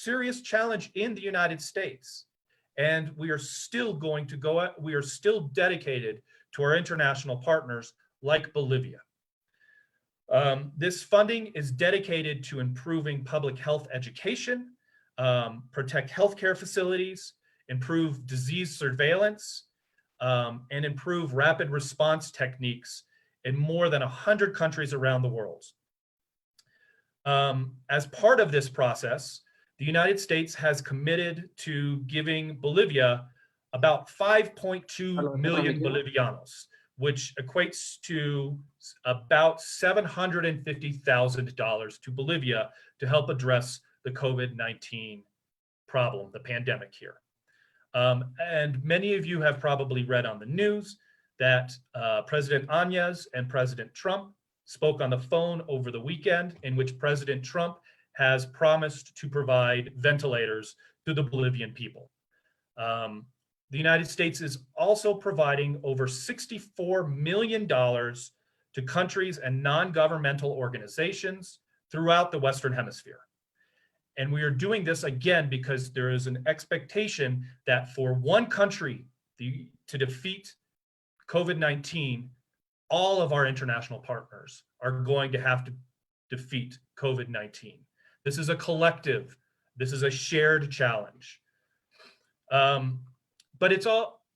serious challenge in the United States. And we are still dedicated to our international partners like Bolivia. This funding is dedicated to improving public health education, protect healthcare facilities, improve disease surveillance, and improve rapid response techniques in more than 100 countries around the world. As part of this process, the United States has committed to giving Bolivia about 5.2 million Bolivianos, which equates to about $750,000 to Bolivia to help address the COVID-19 problem, the pandemic here. And many of you have probably read on the news that President Áñez and President Trump spoke on the phone over the weekend, in which President Trump has promised to provide ventilators to the Bolivian people. The United States is also providing over $64 million to countries and non-governmental organizations throughout the Western Hemisphere. And we are doing this again because there is an expectation that for one country to defeat COVID-19, all of our international partners are going to have to defeat COVID-19. This is a collective, this is a shared challenge. But it's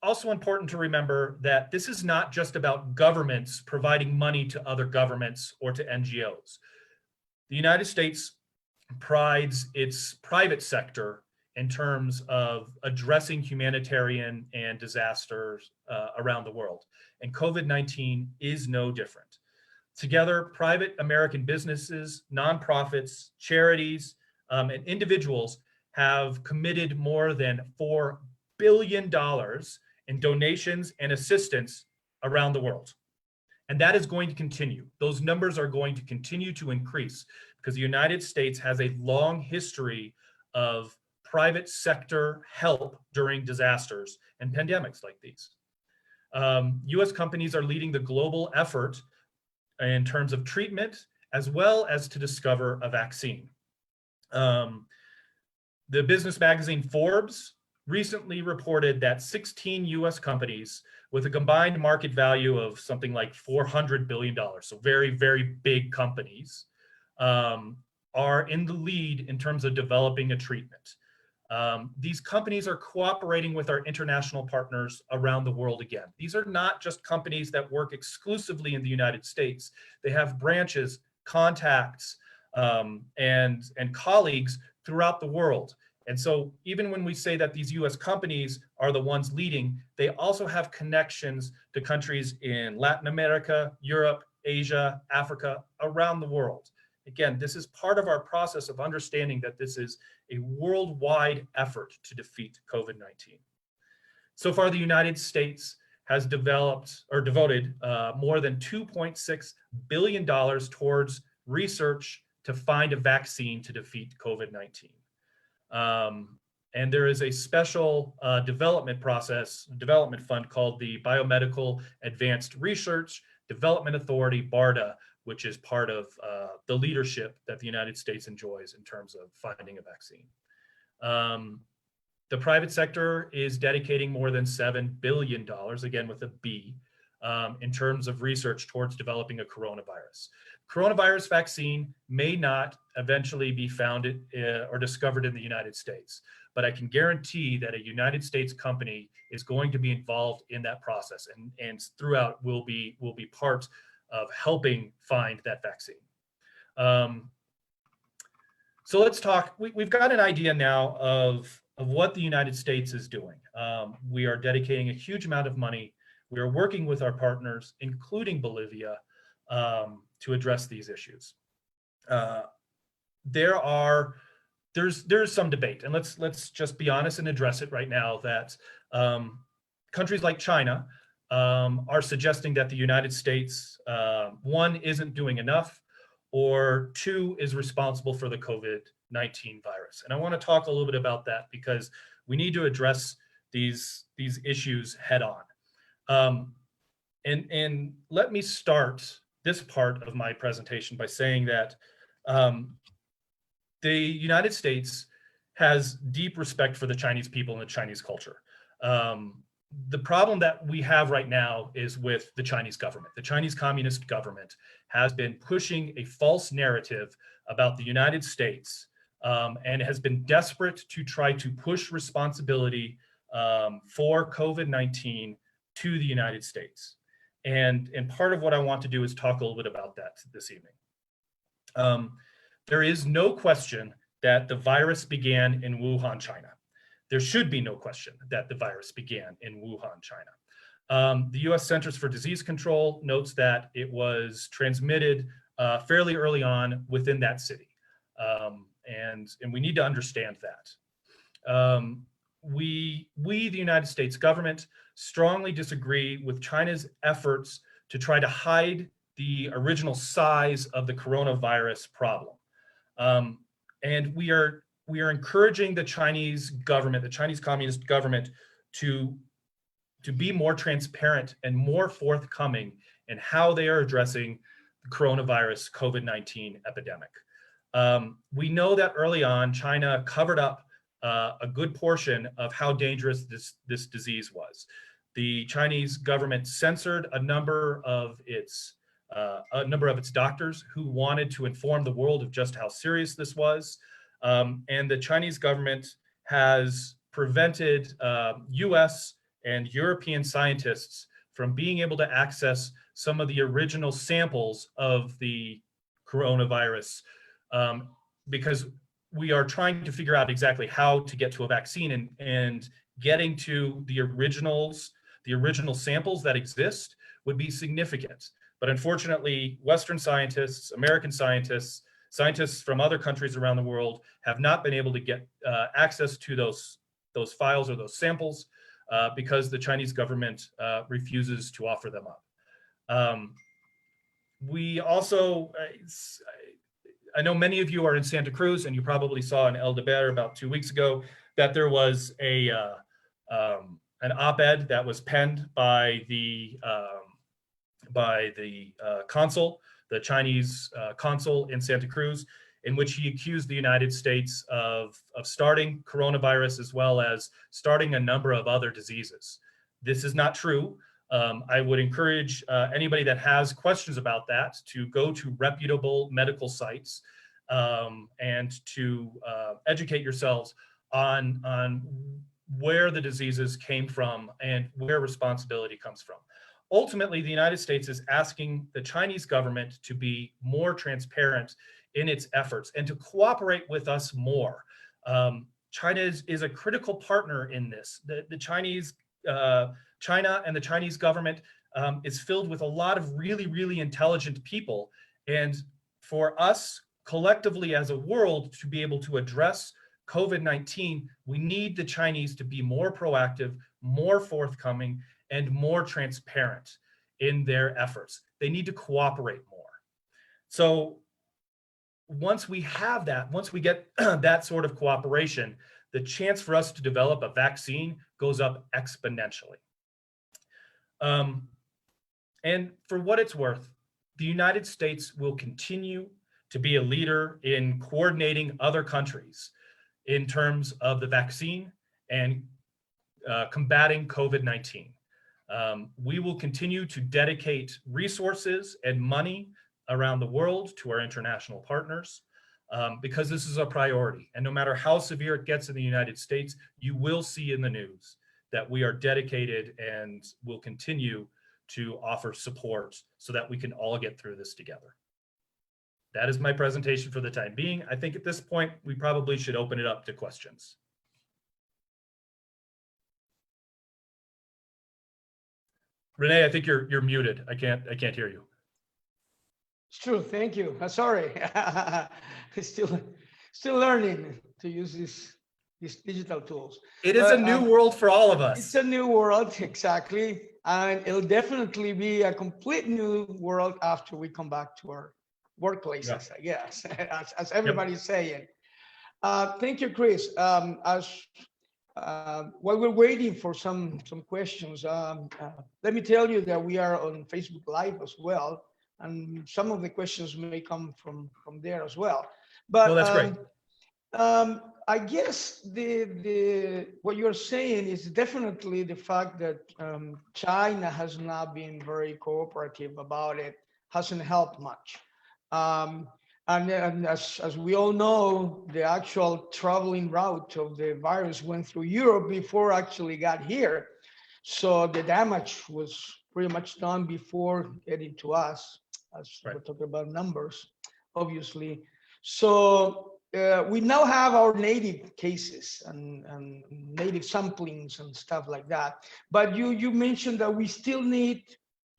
also important to remember that this is not just about governments providing money to other governments or to NGOs. The United States prides its private sector in terms of addressing humanitarian and disasters around the world. And COVID-19 is no different. Together, private American businesses, nonprofits, charities, and individuals have committed more than $4 billion in donations and assistance around the world. And that is going to continue. Those numbers are going to continue to increase because the United States has a long history of private sector help during disasters and pandemics like these. US companies are leading the global effort in terms of treatment, as well as to discover a vaccine. The business magazine Forbes recently reported that 16 US companies with a combined market value of something like $400 billion, so very, very big companies, are in the lead in terms of developing a treatment. These companies are cooperating with our international partners around the world again. These are not just companies that work exclusively in the United States. They have branches, contacts, and colleagues throughout the world. And so even when we say that these US companies are the ones leading, they also have connections to countries in Latin America, Europe, Asia, Africa, around the world. Again, this is part of our process of understanding that this is a worldwide effort to defeat COVID-19. So far, the United States has devoted more than $2.6 billion towards research to find a vaccine to defeat COVID-19. And there is a special development fund called the Biomedical Advanced Research Development Authority, BARDA, which is part of the leadership that the United States enjoys in terms of finding a vaccine. The private sector is dedicating more than $7 billion, again with a B, in terms of research towards developing a coronavirus. Coronavirus vaccine may not eventually be found or discovered in the United States, but I can guarantee that a United States company is going to be involved in that process and throughout will be part of helping find that vaccine. So let's talk, we've got an idea now of what the United States is doing. We are dedicating a huge amount of money. We are working with our partners, including Bolivia, to address these issues. There's some debate, and let's just be honest and address it right now that countries like China are suggesting that the United States, one, isn't doing enough, or two, is responsible for the COVID-19 virus. And I want to talk a little bit about that because we need to address these issues head on. And let me start this part of my presentation by saying that the United States has deep respect for the Chinese people and the Chinese culture. The problem that we have right now is with the Chinese government. The Chinese Communist government has been pushing a false narrative about the United States, and has been desperate to try to push responsibility for COVID-19 to the United States. And part of what I want to do is talk a little bit about that this evening. There is no question that the virus began in Wuhan, China. There should be no question that the virus began in Wuhan, China. The US Centers for Disease Control notes that it was transmitted fairly early on within that city. And we need to understand that. We, the United States government, strongly disagree with China's efforts to try to hide the original size of the coronavirus problem. And we are encouraging the Chinese government, the Chinese Communist government, to be more transparent and more forthcoming in how they are addressing the coronavirus COVID-19 epidemic. We know that early on, China covered up a good portion of how dangerous this disease was. The Chinese government censored a number of its doctors who wanted to inform the world of just how serious this was. And the Chinese government has prevented US and European scientists from being able to access some of the original samples of the coronavirus, because we are trying to figure out exactly how to get to a vaccine, and getting to the original samples that exist would be significant. But unfortunately, Western scientists, American scientists, scientists from other countries around the world have not been able to get access to those files or those samples because the Chinese government refuses to offer them up. We also, I know many of you are in Santa Cruz, and you probably saw in El Deber about 2 weeks ago that there was an op-ed that was penned by the consul, the Chinese consul in Santa Cruz, in which he accused the United States of starting coronavirus as well as starting a number of other diseases. This is not true. I would encourage anybody that has questions about that to go to reputable medical sites and to educate yourselves on where the diseases came from and where responsibility comes from. Ultimately, the United States is asking the Chinese government to be more transparent in its efforts and to cooperate with us more. China is a critical partner in this. China and the Chinese government is filled with a lot of really, really intelligent people. And for us collectively as a world to be able to address COVID-19, we need the Chinese to be more proactive, more forthcoming, and more transparent in their efforts. They need to cooperate more. So once we have that, once we get that sort of cooperation, the chance for us to develop a vaccine goes up exponentially. And for what it's worth, the United States will continue to be a leader in coordinating other countries in terms of the vaccine and combating COVID-19. We will continue to dedicate resources and money around the world to our international partners because this is a priority. And no matter how severe it gets in the United States, you will see in the news that we are dedicated and will continue to offer support so that we can all get through this together. That is my presentation for the time being. I think at this point, we probably should open it up to questions. Rene, I think you're muted. I can't hear you. It's true. Thank you. Sorry, still learning to use these digital tools. It is a new world for all of us. It's a new world, exactly, and it'll definitely be a complete new world after we come back to our workplaces. Yeah. I guess, as everybody's saying. Thank you, Chris. While we're waiting for some questions, let me tell you that we are on Facebook Live as well, and some of the questions may come from there as well. But well, that's great. I guess the what you're saying is definitely the fact that China has not been very cooperative about it, hasn't helped much. Um, and as we all know, the actual traveling route of the virus went through Europe before actually got here. So the damage was pretty much done before getting to us, as Right. we're talking about numbers, obviously. So we now have our native cases and native samplings and stuff like that. But you mentioned that we still need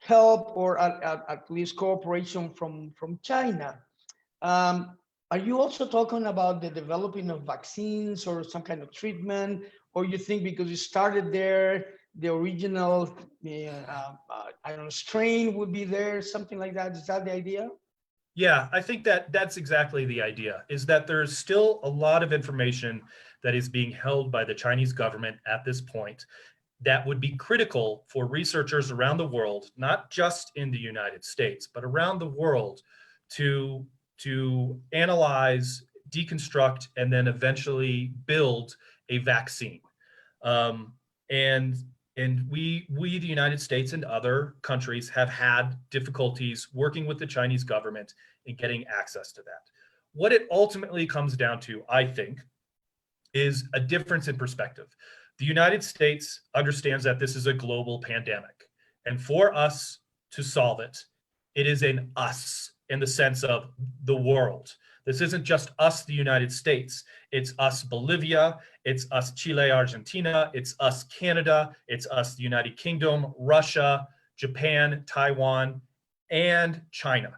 help or at least cooperation from China. Are you also talking about the developing of vaccines or some kind of treatment, or you think because it started there, the original, I don't know, strain would be there, something like that? Is that the idea? Yeah, I think that that's exactly the idea, is that there's still a lot of information that is being held by the Chinese government at this point that would be critical for researchers around the world, not just in the United States, but around the world to analyze, deconstruct, and then eventually build a vaccine. Um, and we, the United States and other countries, have had difficulties working with the Chinese government in getting access to that. What it ultimately comes down to, I think, is a difference in perspective. The United States understands that this is a global pandemic, and for us to solve it, it is an us in the sense of the world. This isn't just us, the United States. It's us, Bolivia. It's us, Chile, Argentina. It's us, Canada. It's us, the United Kingdom, Russia, Japan, Taiwan, and China.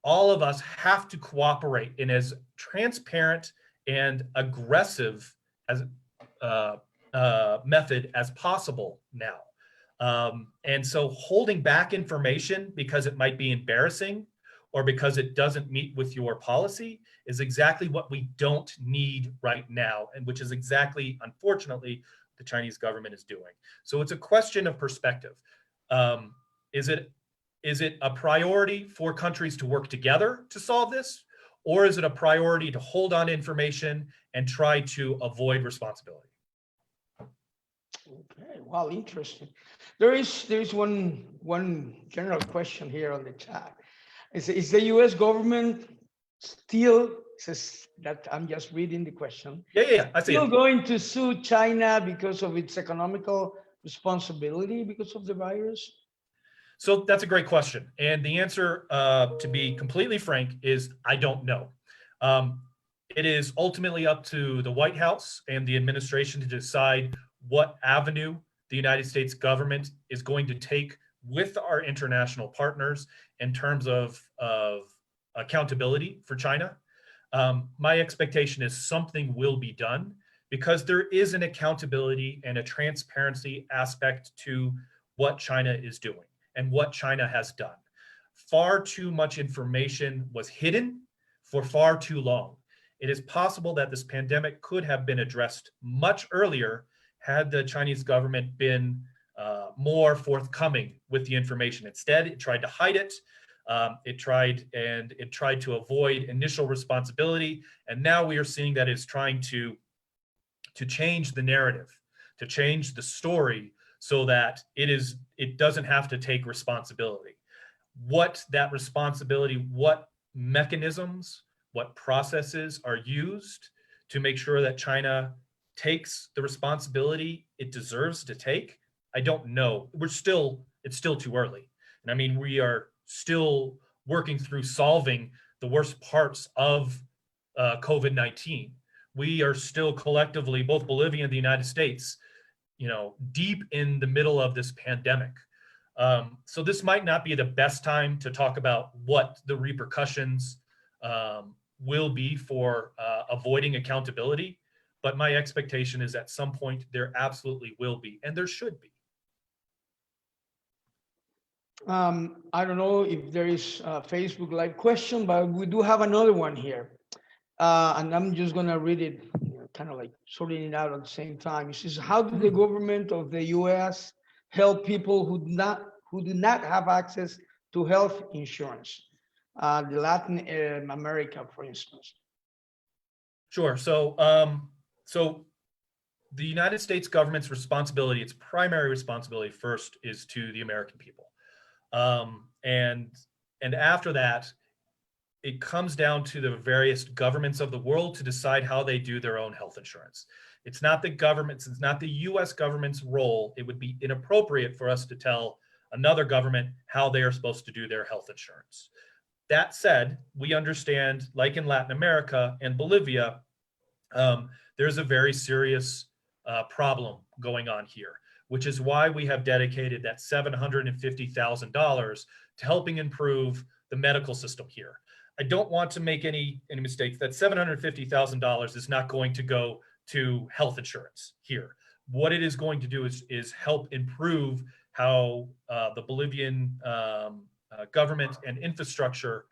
All of us have to cooperate in as transparent and aggressive as method as possible now. And so holding back information because it might be embarrassing or because it doesn't meet with your policy is exactly what we don't need right now, and which is exactly, unfortunately, the Chinese government is doing. So it's a question of perspective. Is it a priority for countries to work together to solve this? Or is it a priority to hold on information and try to avoid responsibility? Okay, wow, interesting. There is one general question here on the chat. Is the U.S. government still, says that I'm just reading the question, Yeah, I see still it. going to sue China because of its economical responsibility because of the virus? So that's a great question. And the answer, to be completely frank, is I don't know. It is ultimately up to the White House and the administration to decide what avenue the United States government is going to take with our international partners in terms of accountability for China. My expectation is something will be done because there is an accountability and a transparency aspect to what China is doing and what China has done. Far too much information was hidden for far too long. It is possible that this pandemic could have been addressed much earlier had the Chinese government been more forthcoming with the information. Instead, it tried to hide it. It tried to avoid initial responsibility, and now we are seeing that it's trying to change the narrative, to change the story, so that it doesn't have to take responsibility. What that responsibility, what mechanisms, what processes are used to make sure that China takes the responsibility it deserves to take, I don't know. It's still too early. And I mean, we are still working through solving the worst parts of COVID-19. We are still collectively, both Bolivia and the United States, deep in the middle of this pandemic. So this might not be the best time to talk about what the repercussions will be for avoiding accountability. But my expectation is at some point there absolutely will be, and there should be. I don't know if there is a Facebook Live question, but we do have another one here. And I'm just going to read it, kind of like sorting it out at the same time. It says, how do the government of the U.S. help people who do not have access to health insurance? The Latin America, for instance. Sure. So the United States government's responsibility, its primary responsibility first is to the American people. And after that, it comes down to the various governments of the world to decide how they do their own health insurance. It's not the government's, it's not the US government's role. It would be inappropriate for us to tell another government how they are supposed to do their health insurance. That said, we understand, like in Latin America and Bolivia, there's a very serious problem going on here, which is why we have dedicated that $750,000 to helping improve the medical system here. I don't want to make any mistakes. That $750,000 is not going to go to health insurance here. What it is going to do is help improve how the Bolivian government and infrastructure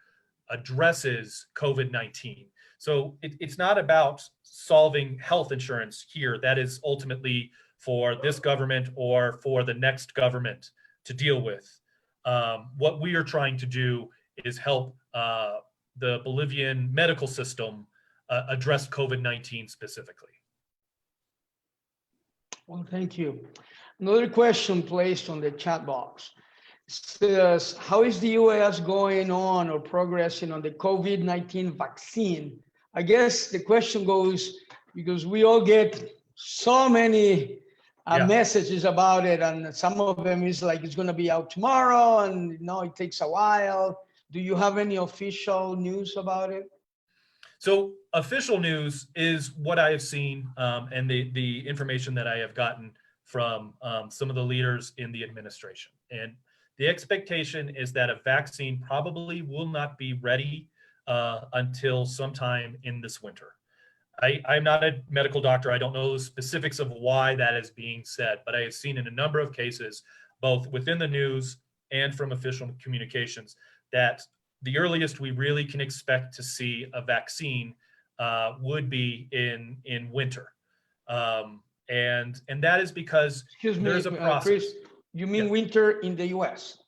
addresses COVID-19. So it's not about solving health insurance here. That is ultimately for this government or for the next government to deal with. What we are trying to do is help the Bolivian medical system address COVID-19 specifically. Well, thank you. Another question placed on the chat box says, how is the US going on or progressing on the COVID-19 vaccine? I guess the question goes because we all get so many messages about it, and some of them is like it's going to be out tomorrow, and no, it takes a while. Do you have any official news about it? So official news is what I have seen and the information that I have gotten from some of the leaders in the administration. And the expectation is that a vaccine probably will not be ready until sometime in this winter. I'm not a medical doctor. I don't know the specifics of why that is being said, but I have seen in a number of cases, both within the news and from official communications, that the earliest we really can expect to see a vaccine would be in winter. And that is because there's a process. Chris, you mean winter in the US?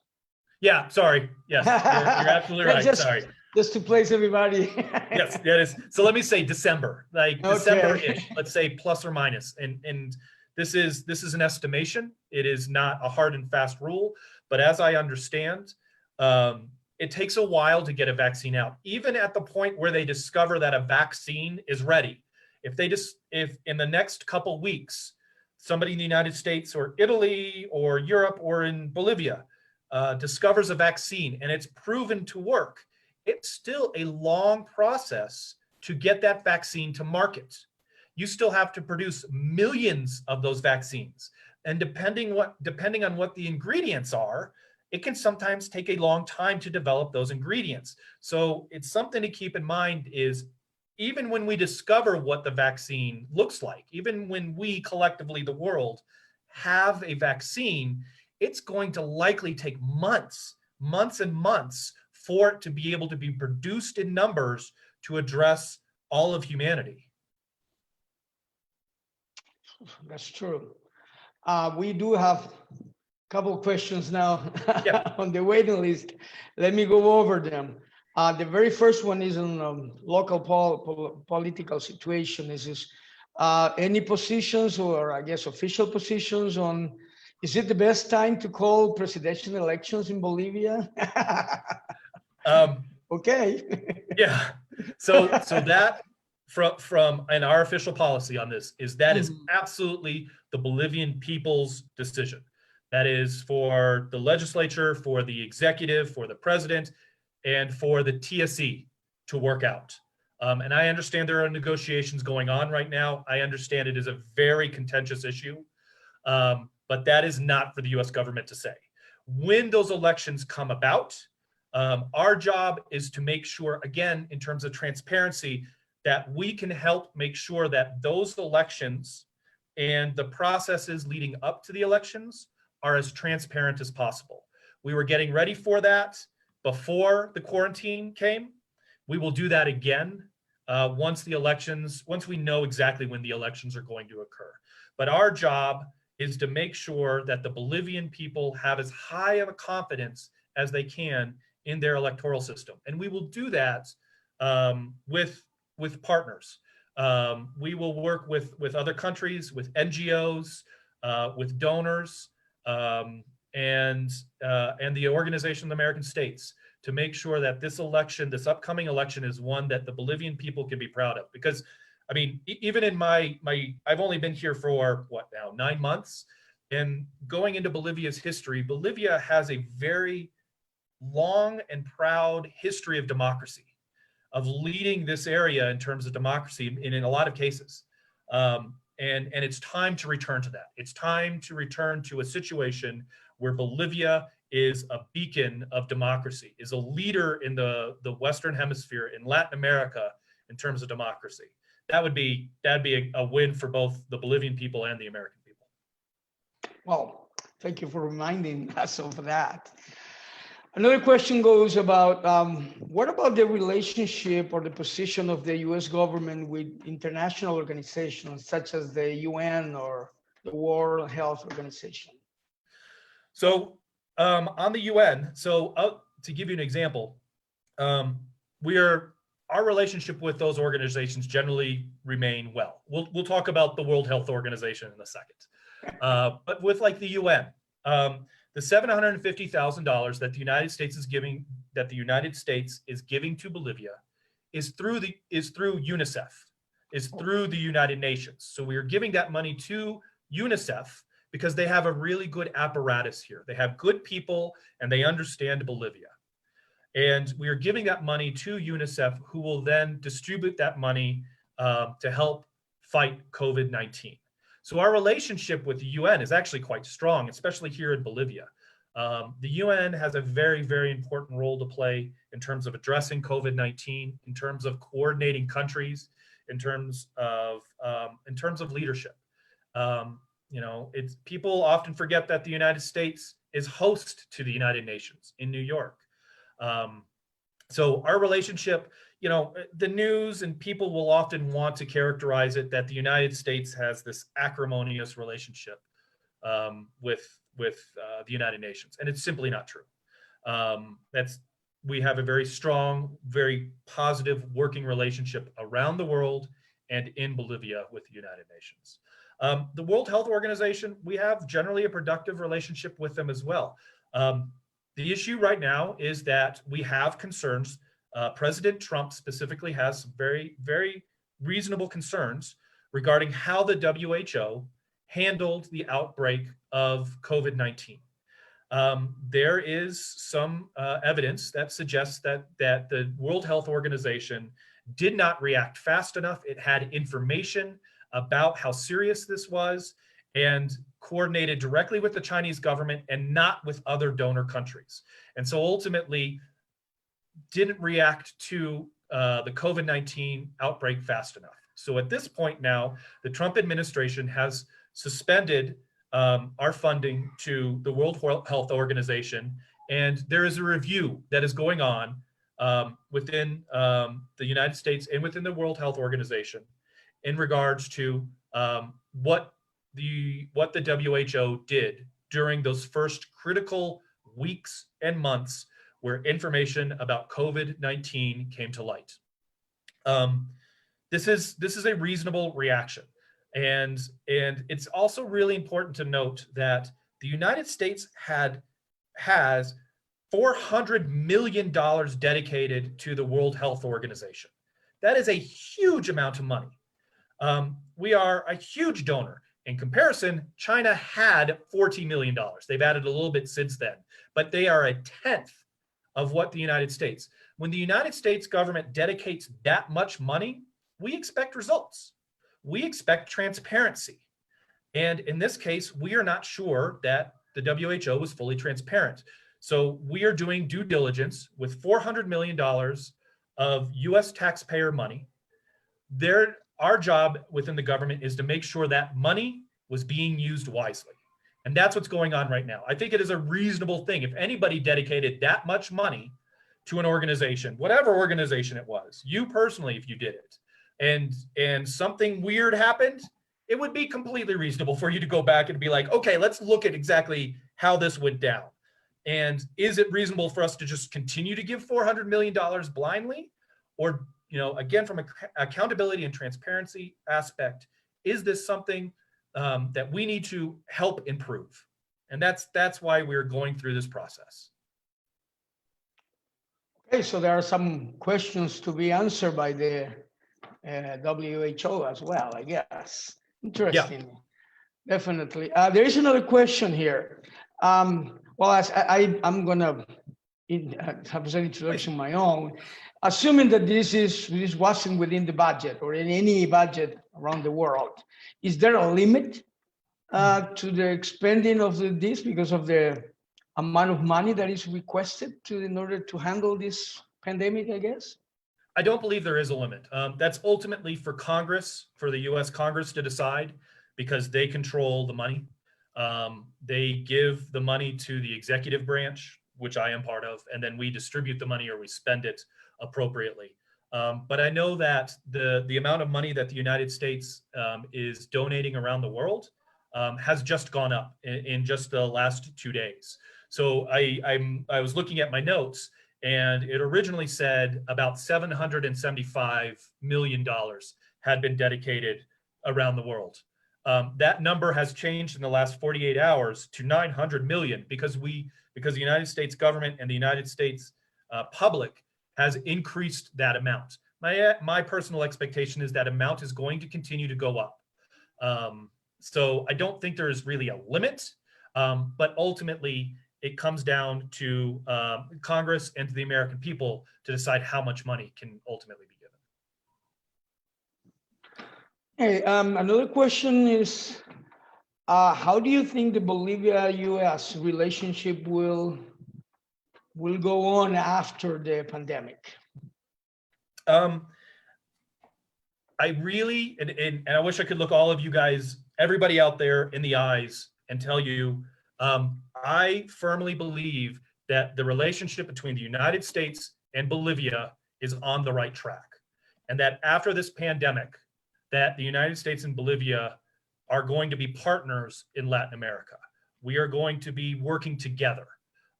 Yeah, sorry. Yes, you're absolutely right. Sorry. Just to place everybody. Yes, that is. So let me say December, like December-ish, let's say plus or minus. And this is an estimation. It is not a hard and fast rule. But as I understand, it takes a while to get a vaccine out, even at the point where they discover that a vaccine is ready. If in the next couple weeks, somebody in the United States or Italy or Europe or in Bolivia discovers a vaccine and it's proven to work, it's still a long process to get that vaccine to market. You still have to produce millions of those vaccines. And depending on what the ingredients are, it can sometimes take a long time to develop those ingredients. So it's something to keep in mind is even when we discover what the vaccine looks like, even when we collectively, the world, have a vaccine, it's going to likely take months and months for it to be able to be produced in numbers to address all of humanity. That's true. We do have a couple of questions now on the waiting list. Let me go over them. The very first one is on local political situation. Is any positions or I guess official positions on, is it the best time to call presidential elections in Bolivia? Okay. Yeah. So that from and our official policy on this is that is absolutely the Bolivian people's decision. That is for the legislature, for the executive, for the president, and for the TSE to work out. And I understand there are negotiations going on right now. I understand it is a very contentious issue, but that is not for the US government to say. When those elections come about, our job is to make sure, again, in terms of transparency, that we can help make sure that those elections and the processes leading up to the elections are as transparent as possible. We were getting ready for that before the quarantine came. We will do that again once we know exactly when the elections are going to occur. But our job is to make sure that the Bolivian people have as high of a confidence as they can in their electoral system. And we will do that with partners. We will work with other countries, with NGOs, with donors, and the Organization of the American States to make sure that this election, this upcoming election, is one that the Bolivian people can be proud of. Because, I mean, even in I've only been here for what now, 9 months, and going into Bolivia's history, Bolivia has a very long and proud history of democracy, of leading this area in terms of democracy in a lot of cases. And it's time to return to that. It's time to return to a situation where Bolivia is a beacon of democracy, is a leader in the Western Hemisphere, in Latin America, in terms of democracy. That'd be a win for both the Bolivian people and the American people. Well, thank you for reminding us of that. Another question goes about, what about the relationship or the position of the US government with international organizations such as the UN or the World Health Organization? So on the UN, to give you an example, our relationship with those organizations generally remain well. We'll talk about the World Health Organization in a second. But with like the UN, the $750,000 that the United States is giving to Bolivia is through UNICEF, is through the United Nations. So we are giving that money to UNICEF because they have a really good apparatus here. They have good people and they understand Bolivia. And we are giving that money to UNICEF, who will then distribute that money to help fight COVID-19. So our relationship with the UN is actually quite strong, especially here in Bolivia. The UN has a very, very important role to play in terms of addressing COVID-19, in terms of coordinating countries, in terms of leadership. People often forget that the United States is host to the United Nations in New York. So our relationship, the news and people will often want to characterize it that the United States has this acrimonious relationship with the United Nations, and it's simply not true. We have a very strong, very positive working relationship around the world and in Bolivia with the United Nations. The World Health Organization, we have generally a productive relationship with them as well. The issue right now is that we have concerns. President Trump specifically has some very, very reasonable concerns regarding how the WHO handled the outbreak of COVID-19. There is some evidence that suggests that the World Health Organization did not react fast enough. It had information about how serious this was and coordinated directly with the Chinese government and not with other donor countries. And so ultimately didn't react to the COVID-19 outbreak fast enough. So at this point now, the Trump administration has suspended our funding to the World Health Organization, and there is a review that is going on within the United States and within the World Health Organization in regards to what the WHO did during those first critical weeks and months where information about COVID-19 came to light. This is a reasonable reaction. And it's also really important to note that the United States has $400 million dedicated to the World Health Organization. That is a huge amount of money. We are a huge donor. In comparison, China had $40 million. They've added a little bit since then, but they are a tenth of what the United States. When the United States government dedicates that much money, we expect results. We expect transparency. And in this case, we are not sure that the WHO was fully transparent. So we are doing due diligence with $400 million of US taxpayer money. Our job within the government is to make sure that money was being used wisely. And that's what's going on right now. I think it is a reasonable thing. If anybody dedicated that much money to an organization, whatever organization it was, you personally, if you did it, and something weird happened, it would be completely reasonable for you to go back and be like, okay, let's look at exactly how this went down. And is it reasonable for us to just continue to give $400 million blindly? Or again, from an accountability and transparency aspect, is this something that we need to help improve? And that's why we're going through this process. Okay, so there are some questions to be answered by the WHO as well, I guess. Interesting. Yeah. Definitely. There is another question here. Well, as I'm going to have an introduction of my own. Assuming that this wasn't within the budget or in any budget around the world, is there a limit to the expending of this because of the amount of money that is requested in order to handle this pandemic, I guess? I don't believe there is a limit. That's ultimately for Congress, for the US Congress to decide, because they control the money. They give the money to the executive branch, which I am part of, and then we distribute the money or we spend it appropriately. But I know that the amount of money that the United States is donating around the world has just gone up in just the last 2 days. So I was looking at my notes, and it originally said about $775 million had been dedicated around the world. That number has changed in the last 48 hours to 900 million because the United States government and the United States public has increased that amount. My personal expectation is that amount is going to continue to go up. So I don't think there is really a limit, but ultimately it comes down to Congress and to the American people to decide how much money can ultimately be given. Hey, another question is, how do you think the Bolivia-US relationship will go on after the pandemic? I really, and I wish I could look all of you guys, everybody out there in the eyes and tell you, I firmly believe that the relationship between the United States and Bolivia is on the right track. And that after this pandemic, that the United States and Bolivia are going to be partners in Latin America. We are going to be working together.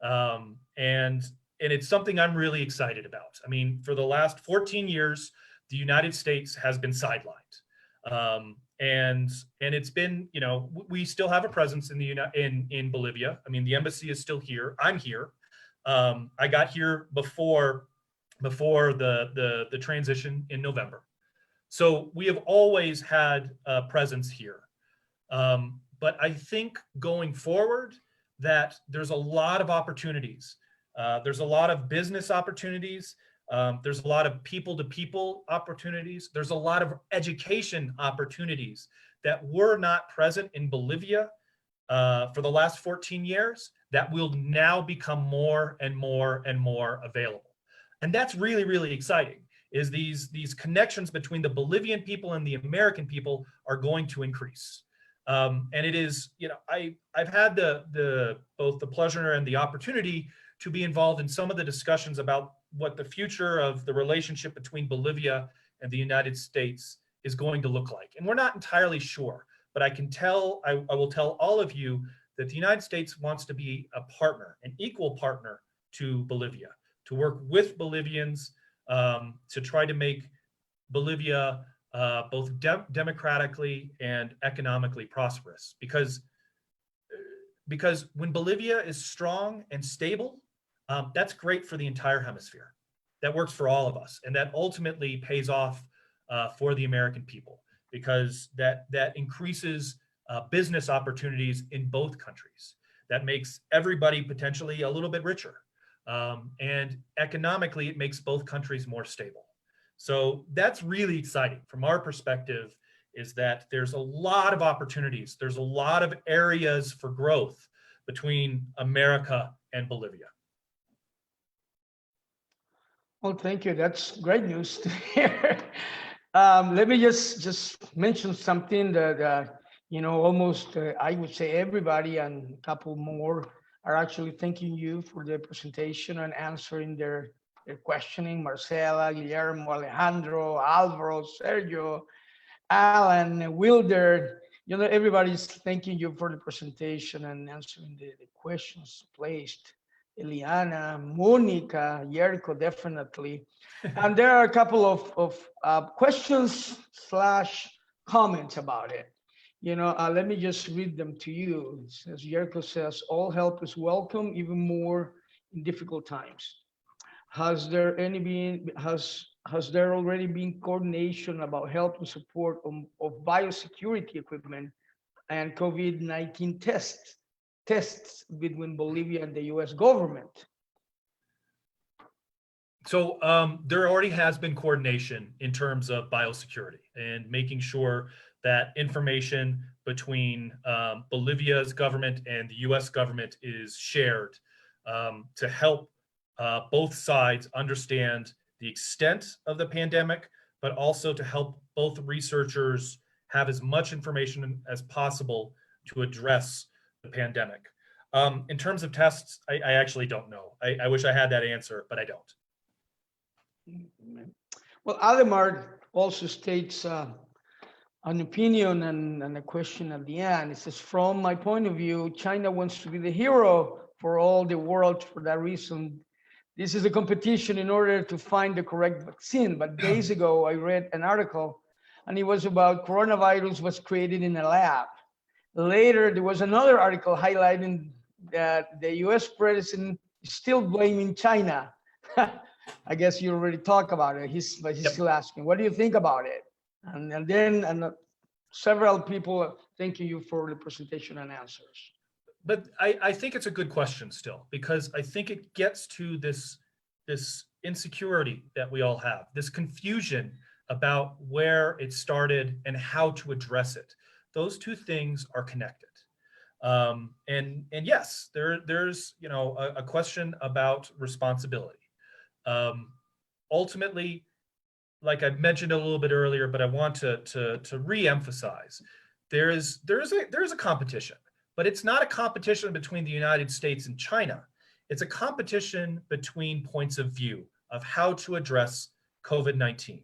And it's something I'm really excited about. I mean, for the last 14 years, the United States has been sidelined. And it's been, we still have a presence in Bolivia. I mean, the embassy is still here. I'm here. I got here before the transition in November. So we have always had a presence here. But I think going forward that there's a lot of opportunities. There's a lot of business opportunities. There's a lot of people-to-people opportunities. There's a lot of education opportunities that were not present in Bolivia for the last 14 years that will now become more and more and more available. And that's really, really exciting, is these connections between the Bolivian people and the American people are going to increase. And it is, I've had both the pleasure and the opportunity to be involved in some of the discussions about what the future of the relationship between Bolivia and the United States is going to look like. And we're not entirely sure, but I will tell all of you that the United States wants to be a partner, an equal partner to Bolivia, to work with Bolivians to try to make Bolivia both democratically and economically prosperous. Because when Bolivia is strong and stable, that's great for the entire hemisphere. That works for all of us, and that ultimately pays off for the American people, because that increases business opportunities in both countries. That makes everybody potentially a little bit richer, and economically, it makes both countries more stable. So that's really exciting from our perspective, is that there's a lot of opportunities. There's a lot of areas for growth between America and Bolivia. Well, thank you. That's great news to hear. Let me just mention something that, almost I would say everybody and a couple more are actually thanking you for the presentation and answering their questioning. Marcela, Guillermo, Alejandro, Alvaro, Sergio, Alan, Wilder, everybody's thanking you for the presentation and answering the questions placed. Eliana, Monica, Jericho, definitely. And there are a couple of questions slash comments about it. Let me just read them to you. It says, Jericho says, all help is welcome, even more in difficult times. Has there already been coordination about help and support of biosecurity equipment and COVID-19 tests between Bolivia and the US government? So there already has been coordination in terms of biosecurity and making sure that information between Bolivia's government and the US government is shared to help both sides understand the extent of the pandemic, but also to help both researchers have as much information as possible to address the pandemic. In terms of tests, I actually don't know. I wish I had that answer, but I don't. Well, Ademar also states an opinion and a question at the end. It says, from my point of view, China wants to be the hero for all the world. For that reason, this is a competition in order to find the correct vaccine. But days ago, I read an article and it was about coronavirus was created in a lab. Later, there was another article highlighting that the US president is still blaming China. I guess you already talked about it. He's still asking, what do you think about it? And then several people thanking you for the presentation and answers. But I think it's a good question still, because I think it gets to this insecurity that we all have, this confusion about where it started and how to address it. Those two things are connected. And yes, there's a question about responsibility. Ultimately, like I mentioned a little bit earlier, but I want to re-emphasize, there is a competition, but it's not a competition between the United States and China. It's a competition between points of view of how to address COVID-19.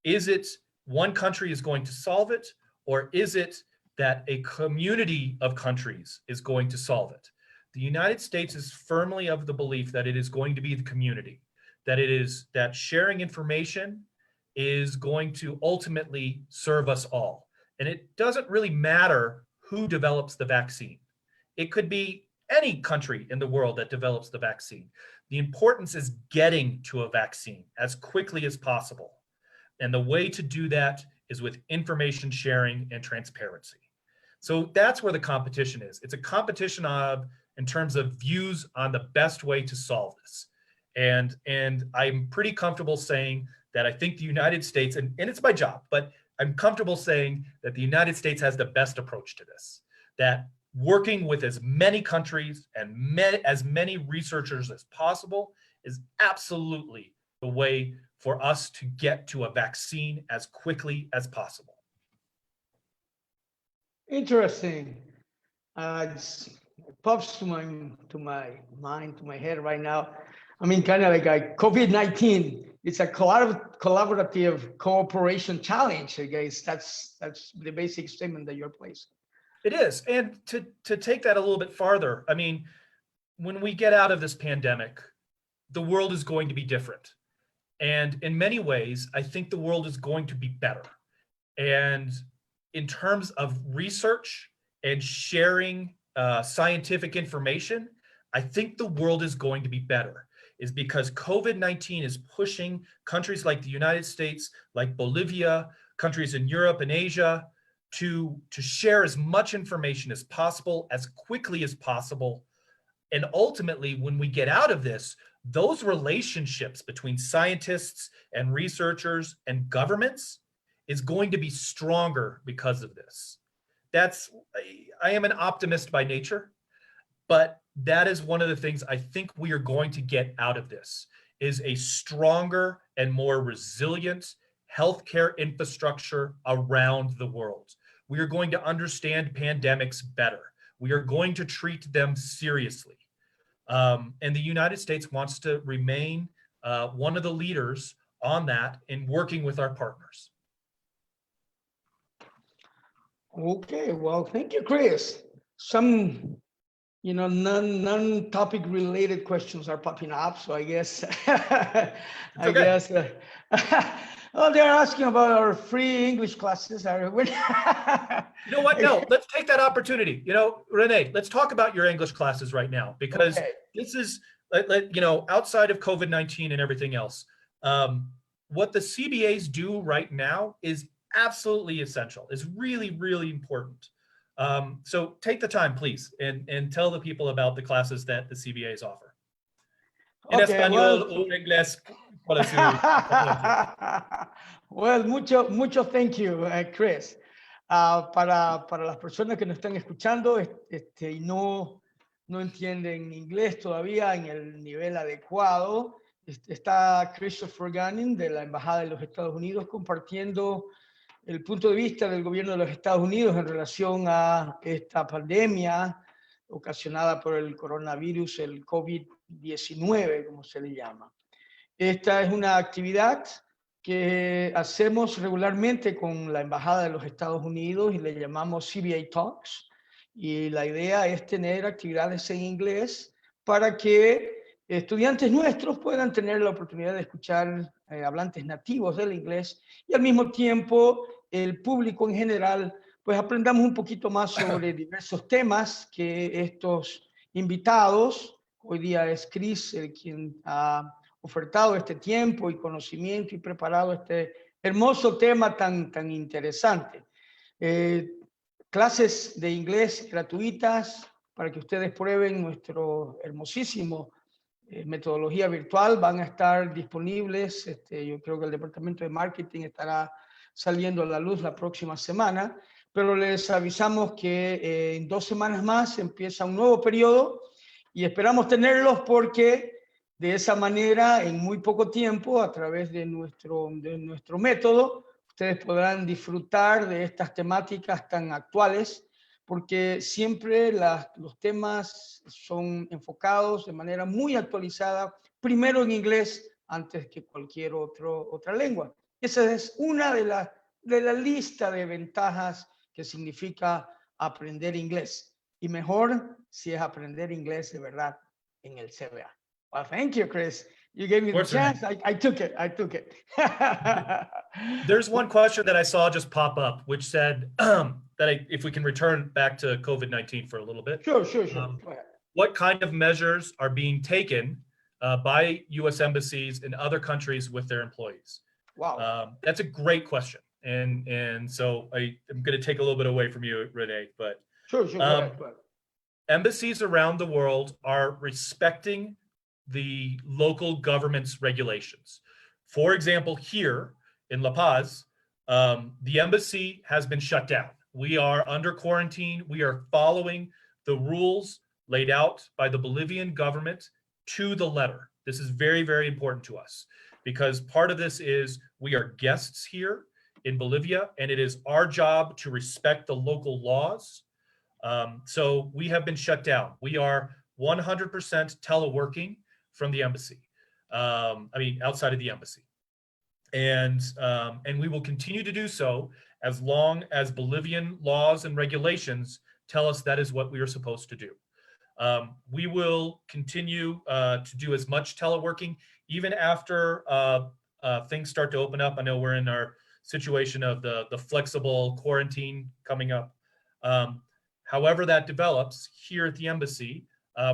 Is it one country is going to solve it, or is it that a community of countries is going to solve it? The United States is firmly of the belief that it is going to be the community, that sharing information is going to ultimately serve us all. And it doesn't really matter who develops the vaccine. It could be any country in the world that develops the vaccine. The importance is getting to a vaccine as quickly as possible. And the way to do that is with information sharing and transparency. So that's where the competition is. It's a competition in terms of views on the best way to solve this. And I'm pretty comfortable saying that I think the United States, and it's my job, but I'm comfortable saying that the United States has the best approach to this, that working with as many countries and as many researchers as possible is absolutely the way for us to get to a vaccine as quickly as possible. Interesting. It pops to my mind, to my head right now. I mean, kind of like a COVID-19. It's a collaborative cooperation challenge. I guess that's the basic statement that you're placing. It is, and to take that a little bit farther, I mean, when we get out of this pandemic, the world is going to be different. And in many ways, I think the world is going to be better. And in terms of research and sharing scientific information, I think the world is going to be better, is because COVID-19 is pushing countries like the United States, like Bolivia, countries in Europe and Asia, to share as much information as possible, as quickly as possible. And ultimately, when we get out of this, those relationships between scientists and researchers and governments is going to be stronger because of this. I am an optimist by nature, but that is one of the things I think we are going to get out of this, is a stronger and more resilient healthcare infrastructure around the world. We are going to understand pandemics better. We are going to treat them seriously. And the United States wants to remain one of the leaders on that in working with our partners. Okay, well, thank you, Chris. Some non-topic related questions are popping up. So I guess, It's okay. oh, they're asking about our free English classes. You know what? No, let's take that opportunity. Rene, let's talk about your English classes right now, because Okay. this is, outside of COVID-19 and everything else, what the CBAs do right now is absolutely essential, is really, really important. So take the time, please, and tell the people about the classes that the CBAs offer. En Okay, español well, o inglés, ¿cuál es su preferencia? well, mucho thank you, Chris. Para las personas que nos están escuchando y no entienden inglés todavía en el nivel adecuado, está Christopher Gunning de la Embajada de los Estados Unidos compartiendo el punto de vista del gobierno de los Estados Unidos en relación a esta pandemia ocasionada por el coronavirus, el COVID-19, como se le llama. Esta es una actividad que hacemos regularmente con la Embajada de los Estados Unidos y le llamamos CBA Talks. Y la idea es tener actividades en inglés para que estudiantes nuestros puedan tener la oportunidad de escuchar hablantes nativos del inglés y al mismo tiempo el público en general, pues aprendamos un poquito más sobre diversos temas que estos invitados, hoy día es Chris quien ha ofertado este tiempo y conocimiento y preparado este hermoso tema tan interesante. Clases de inglés gratuitas para que ustedes prueben nuestro hermosísimo metodología virtual, van a estar disponibles. Yo creo que el departamento de marketing estará saliendo a la luz la próxima semana, pero les avisamos que en 2 semanas más empieza un nuevo periodo y esperamos tenerlos porque de esa manera, en muy poco tiempo, a través de nuestro método, ustedes podrán disfrutar de estas temáticas tan actuales, porque siempre los temas son enfocados de manera muy actualizada, primero en inglés antes que cualquier otra lengua. Esa es una de la lista de ventajas que significa aprender inglés. Y mejor si es aprender inglés de verdad en el CBA. Well, thank you, Chris. You gave me the chance. I took it. There's one question that I saw just pop up, which said if we can return back to COVID-19 for a little bit. Sure. Go ahead. What kind of measures are being taken by U.S. embassies in other countries with their employees? Wow. That's a great question. And so I'm going to take a little bit away from you, Rene, but Sure. Go ahead. Embassies around the world are respecting the local government's regulations. For example, here in La Paz, the embassy has been shut down. We are under quarantine. We are following the rules laid out by the Bolivian government to the letter. This is very, very important to us because part of this is we are guests here in Bolivia, and it is our job to respect the local laws. So we have been shut down. We are 100% teleworking from the embassy. Outside of the embassy. And we will continue to do so as long as Bolivian laws and regulations tell us that is what we are supposed to do. We will continue to do as much teleworking even after things start to open up. I know we're in our situation of the flexible quarantine coming up. However that develops here at the embassy,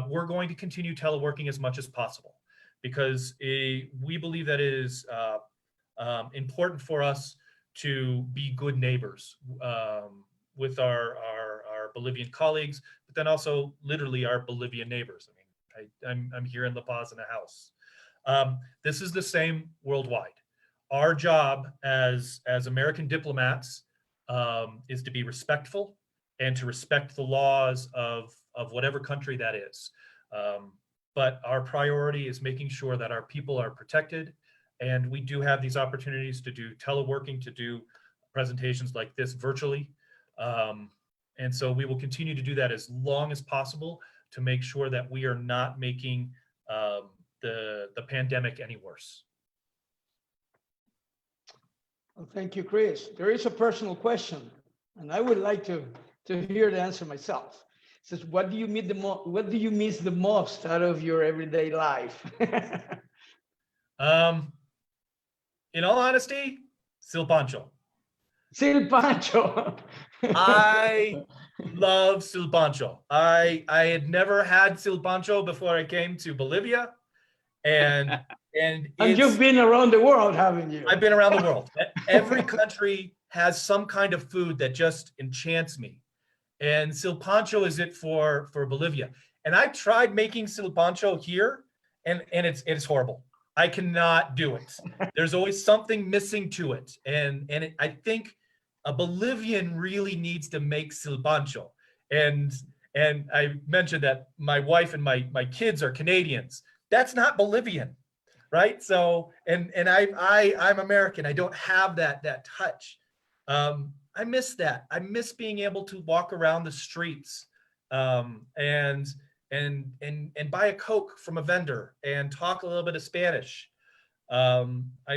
we're going to continue teleworking as much as possible because we believe that it is important for us to be good neighbors with our Bolivian colleagues, but then also literally our Bolivian neighbors. I'm here in La Paz in a house. This is the same worldwide. Our job as American diplomats is to be respectful and to respect the laws of whatever country that is. But our priority is making sure that our people are protected. And we do have these opportunities to do teleworking, to do presentations like this virtually. And so we will continue to do that as long as possible to make sure that we are not making the pandemic any worse. Well, thank you, Chris. There is a personal question, and I would like to hear the answer myself. Says, what do you miss the most out of your everyday life? In all honesty, silpancho. Silpancho. I love silpancho. I had never had silpancho before I came to Bolivia, and And it's, you've been around the world, haven't you? I've been around the world. Every country has some kind of food that just enchants me, and silpancho is it for Bolivia. And I tried making silpancho here, and it's horrible. I cannot do it. There's always something missing to it, and I think a Bolivian really needs to make silpancho. And I mentioned that my wife and my kids are Canadians. That's not Bolivian, right? So I'm American. I don't have that touch. I miss that. I miss being able to walk around the streets and buy a Coke from a vendor and talk a little bit of Spanish. I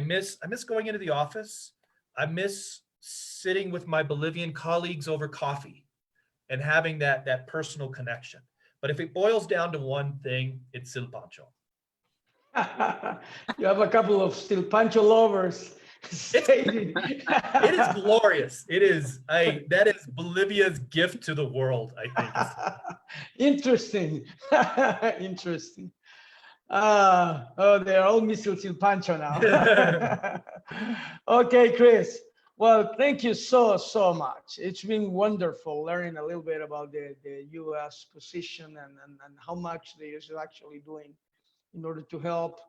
miss going into the office. I miss sitting with my Bolivian colleagues over coffee and having that personal connection. But if it boils down to one thing, it's silpancho. You have a couple of silpancho lovers. It is glorious. It is. That is Bolivia's gift to the world, I think. Interesting. Interesting. They're all missing silpancho now. Okay, Chris. Well, thank you so much. It's been wonderful learning a little bit about the U.S. position and how much the U.S. is actually doing in order to help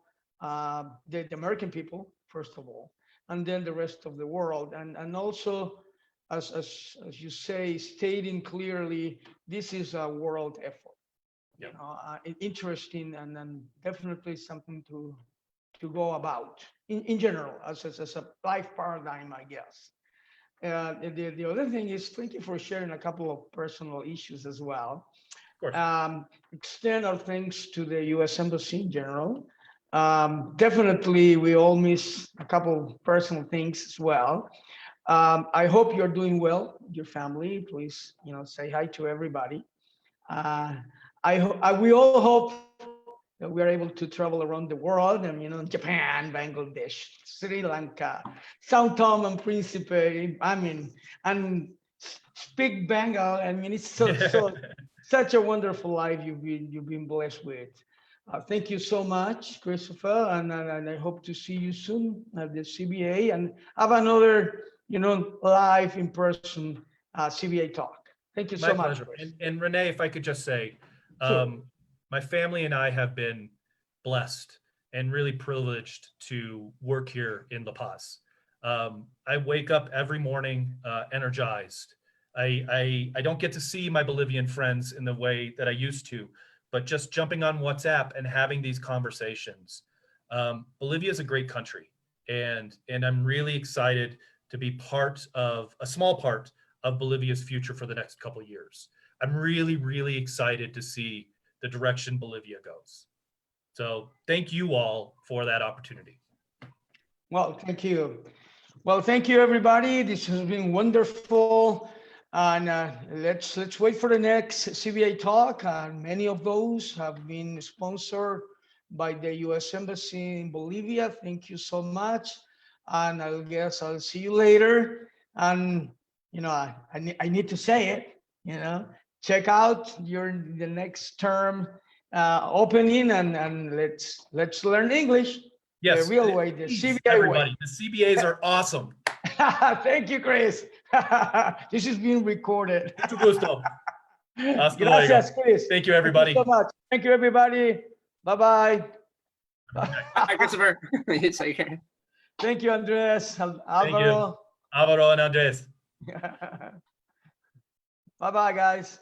the American people, first of all, and then the rest of the world. And also, as you say, stating clearly, this is a world effort. Yep. Interesting and definitely something to go about in general as a life paradigm, I guess. The other thing is, thank you for sharing a couple of personal issues as well. Of course. Extend our thanks to the U.S. Embassy in general. Definitely, we all miss a couple personal things as well. I hope you're doing well with your family. Please, say hi to everybody. We all hope that we are able to travel around the world and, Japan, Bangladesh, Sri Lanka, Sao Tome and Principe, and speak Bengal. It's such a wonderful life you've been blessed with. Thank you so much, Christopher, and I hope to see you soon at the CBA and have another, live in person CBA talk. Thank you so much. My pleasure. And Rene, if I could just say, Sure. My family and I have been blessed and really privileged to work here in La Paz. I wake up every morning energized. I don't get to see my Bolivian friends in the way that I used to, but just jumping on WhatsApp and having these conversations. Bolivia is a great country, and I'm really excited to be a small part of Bolivia's future for the next couple of years. I'm really, really excited to see the direction Bolivia goes. So thank you all for that opportunity. Well, thank you. Well, thank you, everybody. This has been wonderful. And let's wait for the next CBA talk. Many of those have been sponsored by the U.S. Embassy in Bolivia. Thank you so much. And I guess I'll see you later. And, I need to say it, check out the next term opening and let's learn English. Yes, the real way, the CBA everybody. way. The CBAs are awesome. Thank you, Chris. This is being recorded. Mucho gusto. Hasta Gracias, luego. Chris. Thank you, everybody. Thank you so much. Thank you, everybody. Bye-bye. Hi, Christopher. It's okay. Thank you, Andres. Thank you. Alvaro. Alvaro and Andres. Bye-bye, guys.